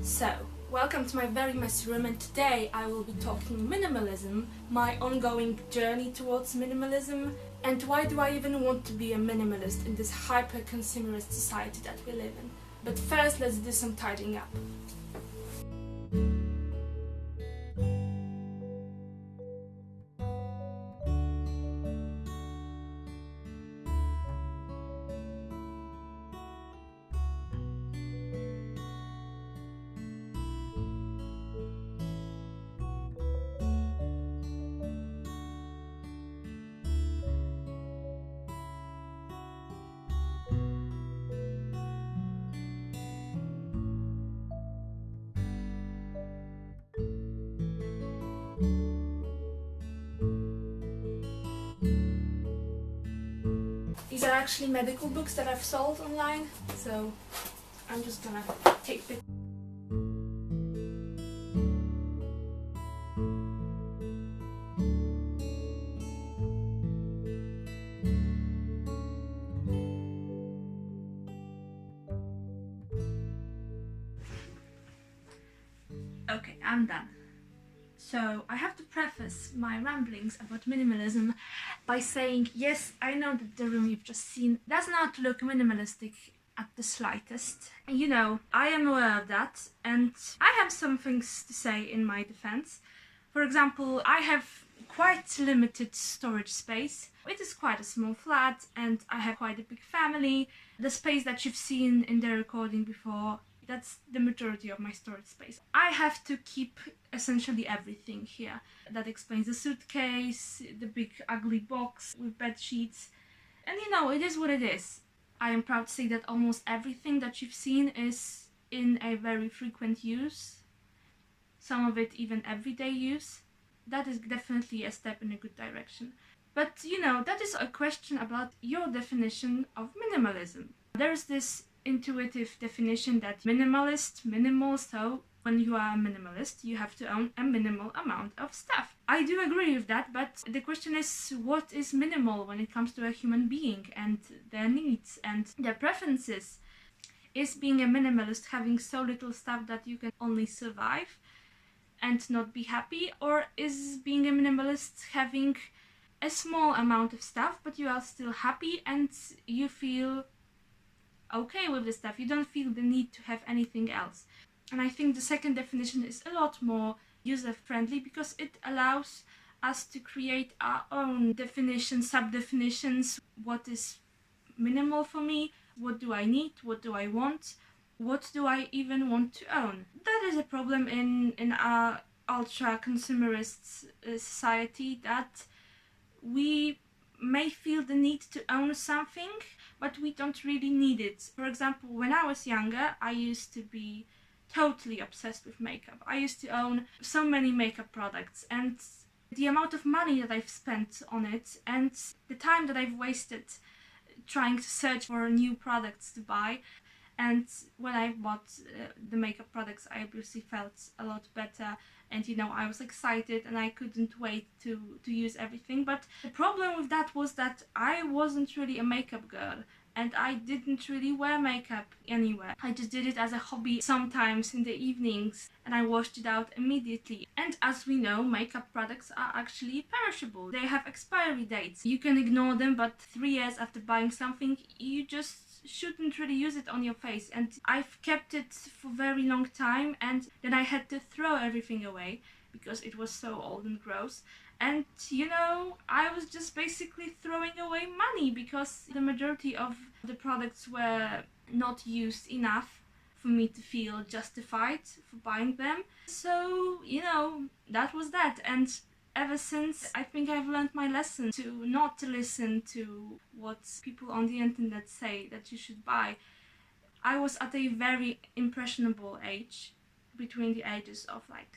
So, welcome to my very messy room, and today I will be talking minimalism, my ongoing journey towards minimalism, and why do I even want to be a minimalist in this hyper-consumerist society that we live in. But first, let's do some tidying up. These are actually medical books that I've sold online, so I'm just gonna take the... Okay, I'm done. So I have to preface my ramblings about minimalism by saying, yes, I know that the room you've just seen does not look minimalistic at the slightest. You know, I am aware of that, and I have some things to say in my defense. For example, I have quite limited storage space. It is quite a small flat, and I have quite a big family. The space that you've seen in the recording before, that's the majority of my storage space. I have to keep essentially everything here. That explains the suitcase, the big ugly box with bed sheets. And you know, it is what it is. I am proud to say that almost everything that you've seen is in a very frequent use. Some of it even everyday use. That is definitely a step in a good direction. But you know, that is a question about your definition of minimalism. There is this intuitive definition that minimal, so when you are a minimalist, you have to own a minimal amount of stuff. I do agree with that, but the question is, what is minimal when it comes to a human being and their needs and their preferences? Is being a minimalist having so little stuff that you can only survive and not be happy? Or is being a minimalist having a small amount of stuff, but you are still happy and you feel okay with the stuff? You don't feel the need to have anything else. And I think the second definition is a lot more user-friendly because it allows us to create our own definitions, sub-definitions. What is minimal for me? What do I need? What do I want? What do I even want to own? That is a problem in our ultra-consumerist society, that we may feel the need to own something, but we don't really need it. For example, when I was younger, I used to be totally obsessed with makeup. I used to own so many makeup products, and the amount of money that I've spent on it and the time that I've wasted trying to search for new products to buy. And when I bought the makeup products, I obviously felt a lot better, and you know, I was excited and I couldn't wait to use everything. But the problem with that was that I wasn't really a makeup girl, and I didn't really wear makeup anywhere. I just did it as a hobby sometimes in the evenings, and I washed it out immediately. And as we know, makeup products are actually perishable. They have expiry dates. You can ignore them, but 3 years after buying something, you just shouldn't really use it on your face. And I've kept it for a very long time, and then I had to throw everything away because it was so old and gross. And you know, I was just basically throwing away money because the majority of the products were not used enough for me to feel justified for buying them. So, you know, that was that. And ever since, I think I've learned my lesson to not listen to what people on the internet say that you should buy. I was at a very impressionable age, between the ages of like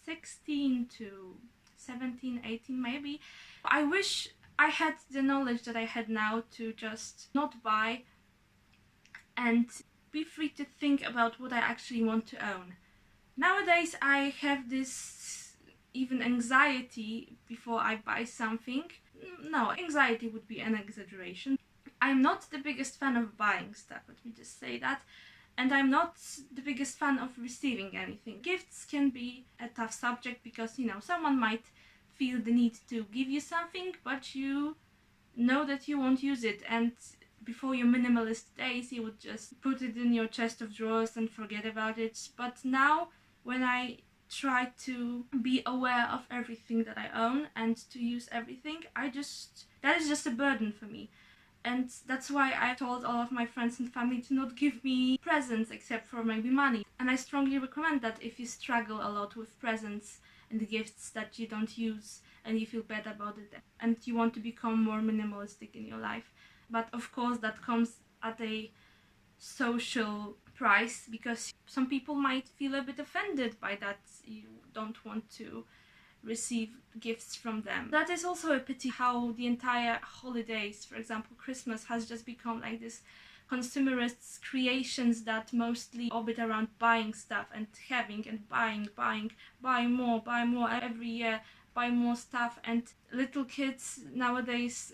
16 to 17, 18 maybe. I wish I had the knowledge that I had now to just not buy and be free to think about what I actually want to own. Nowadays I have this even anxiety before I buy something. No, anxiety would be an exaggeration. I'm not the biggest fan of buying stuff, let me just say that. And I'm not the biggest fan of receiving anything. Gifts can be a tough subject because, someone might feel the need to give you something, but you know that you won't use it. And before your minimalist days, you would just put it in your chest of drawers and forget about it. But now, when I try to be aware of everything that I own and to use everything, that is just a burden for me. And that's why I told all of my friends and family to not give me presents except for maybe money. And I strongly recommend that if you struggle a lot with presents and gifts that you don't use and you feel bad about it and you want to become more minimalistic in your life. But of course that comes at a social price, because some people might feel a bit offended by that you don't want to receive gifts from them. That is also a pity, how the entire holidays, for example Christmas, has just become like this consumerist creations that mostly orbit around buying stuff and having and buying, buy more every year, buy more stuff. And little kids nowadays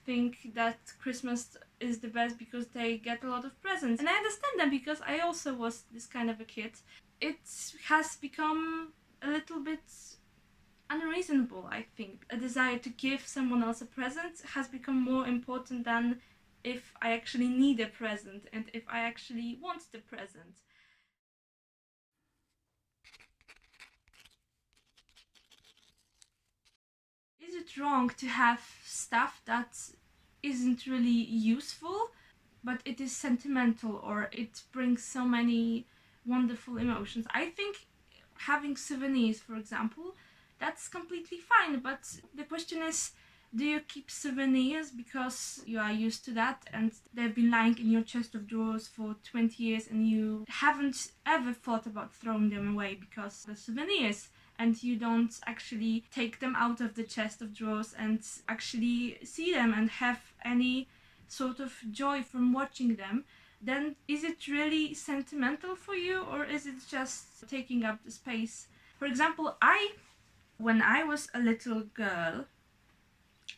think that Christmas is the best because they get a lot of presents. And I understand them, because I also was this kind of a kid. It has become a little bit unreasonable, I think. A desire to give someone else a present has become more important than if I actually need a present and if I actually want the present. Is it wrong to have stuff that isn't really useful, but it is sentimental, or it brings so many wonderful emotions? I think having souvenirs, for example, that's completely fine, but the question is, do you keep souvenirs because you are used to that and they've been lying in your chest of drawers for 20 years and you haven't ever thought about throwing them away because they're souvenirs, and you don't actually take them out of the chest of drawers and actually see them and have any sort of joy from watching them? Then is it really sentimental for you, or is it just taking up the space? For example, when I was a little girl,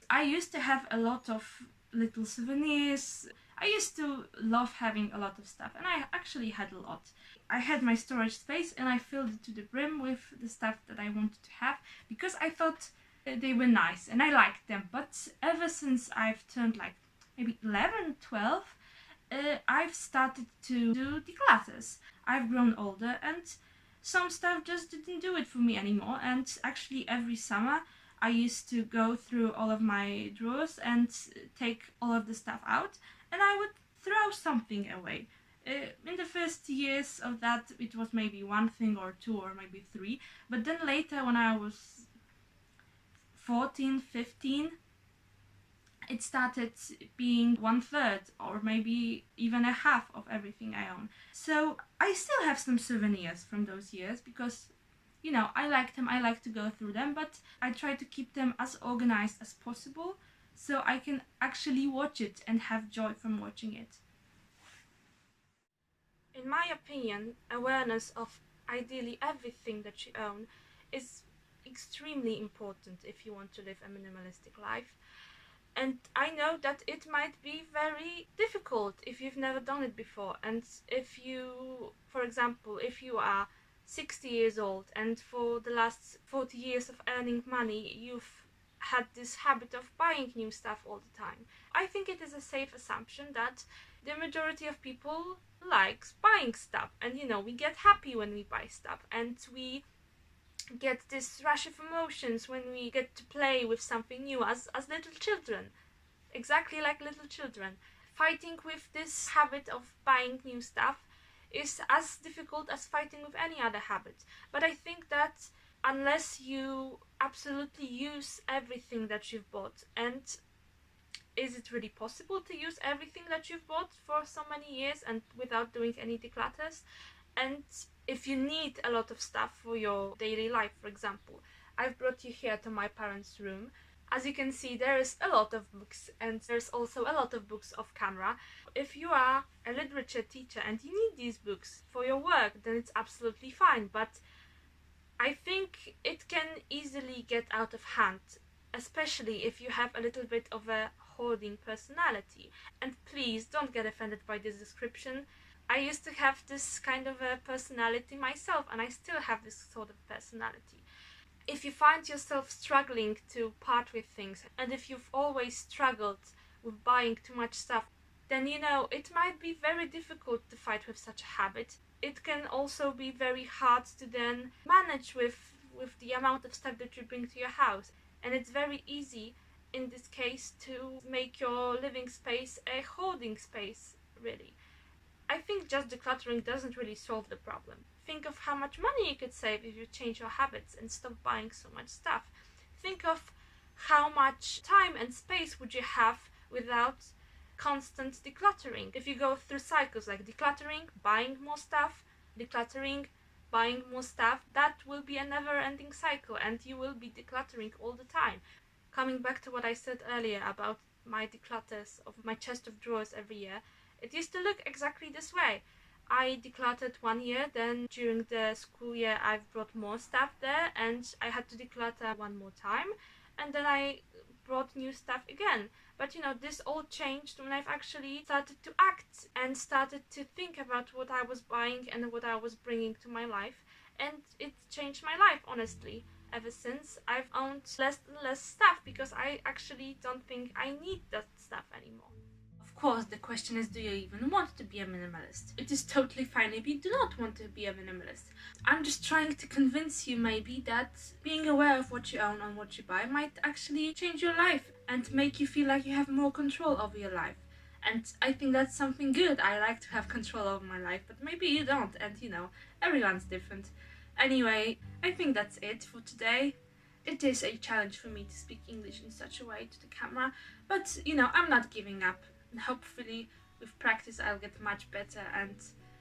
I used to have a lot of little souvenirs. I used to love having a lot of stuff, and I actually had a lot. I had my storage space and I filled it to the brim with the stuff that I wanted to have because I thought they were nice and I liked them. But ever since I've turned like maybe 11, 12, I've started to do declutters. I've grown older and some stuff just didn't do it for me anymore. And actually every summer I used to go through all of my drawers and take all of the stuff out, and I would throw something away. In the first years of that, it was maybe one thing or two or maybe three. But then later, when I was 14, 15, it started being 1/3 or maybe even a half of everything I own. So I still have some souvenirs from those years because, I like them, I like to go through them, but I try to keep them as organized as possible so I can actually watch it and have joy from watching it. In my opinion, awareness of ideally everything that you own is extremely important if you want to live a minimalistic life. And I know that it might be very difficult if you've never done it before. And if you, for example, if you are 60 years old and for the last 40 years of earning money, you've had this habit of buying new stuff all the time, I think it is a safe assumption that the majority of people likes buying stuff, and we get happy when we buy stuff, and we get this rush of emotions when we get to play with something new as little children, exactly like little children. Fighting with this habit of buying new stuff is as difficult as fighting with any other habit. But I think that unless you absolutely use everything that you've bought, and is it really possible to use everything that you've bought for so many years and without doing any declutters? And if you need a lot of stuff for your daily life, for example, I've brought you here to my parents' room. As you can see, there is a lot of books, and there's also a lot of books off camera. If you are a literature teacher and you need these books for your work, then it's absolutely fine. But I think it can easily get out of hand, especially if you have a little bit of a hoarding personality. And please don't get offended by this description. I used to have this kind of a personality myself, and I still have this sort of personality. If you find yourself struggling to part with things, and if you've always struggled with buying too much stuff, then you know, it might be very difficult to fight with such a habit. It can also be very hard to then manage with the amount of stuff that you bring to your house. And it's very easy in this case to make your living space a hoarding space, really. I think just decluttering doesn't really solve the problem. Think of how much money you could save if you change your habits and stop buying so much stuff. Think of how much time and space would you have without constant decluttering. If you go through cycles like decluttering, buying more stuff, decluttering, buying more stuff, that will be a never-ending cycle, and you will be decluttering all the time. Coming back to what I said earlier about my declutters of my chest of drawers every year, it used to look exactly this way. I decluttered one year, then during the school year I've brought more stuff there, and I had to declutter one more time, and then I brought new stuff again. But you know, this all changed when I've actually started to act and started to think about what I was buying and what I was bringing to my life, and it changed my life, honestly. Ever since, I've owned less and less stuff because I actually don't think I need that stuff anymore. Of course, the question is, do you even want to be a minimalist? It is totally fine if you do not want to be a minimalist. I'm just trying to convince you maybe that being aware of what you own and what you buy might actually change your life and make you feel like you have more control over your life. And I think that's something good. I like to have control over my life, but maybe you don't, and you know, everyone's different. Anyway, I think that's it for today. It is a challenge for me to speak English in such a way to the camera, but you know, I'm not giving up. And hopefully with practice I'll get much better and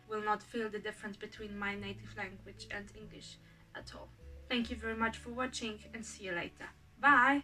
will not feel the difference between my native language and English at all. Thank you very much for watching, and see you later. Bye!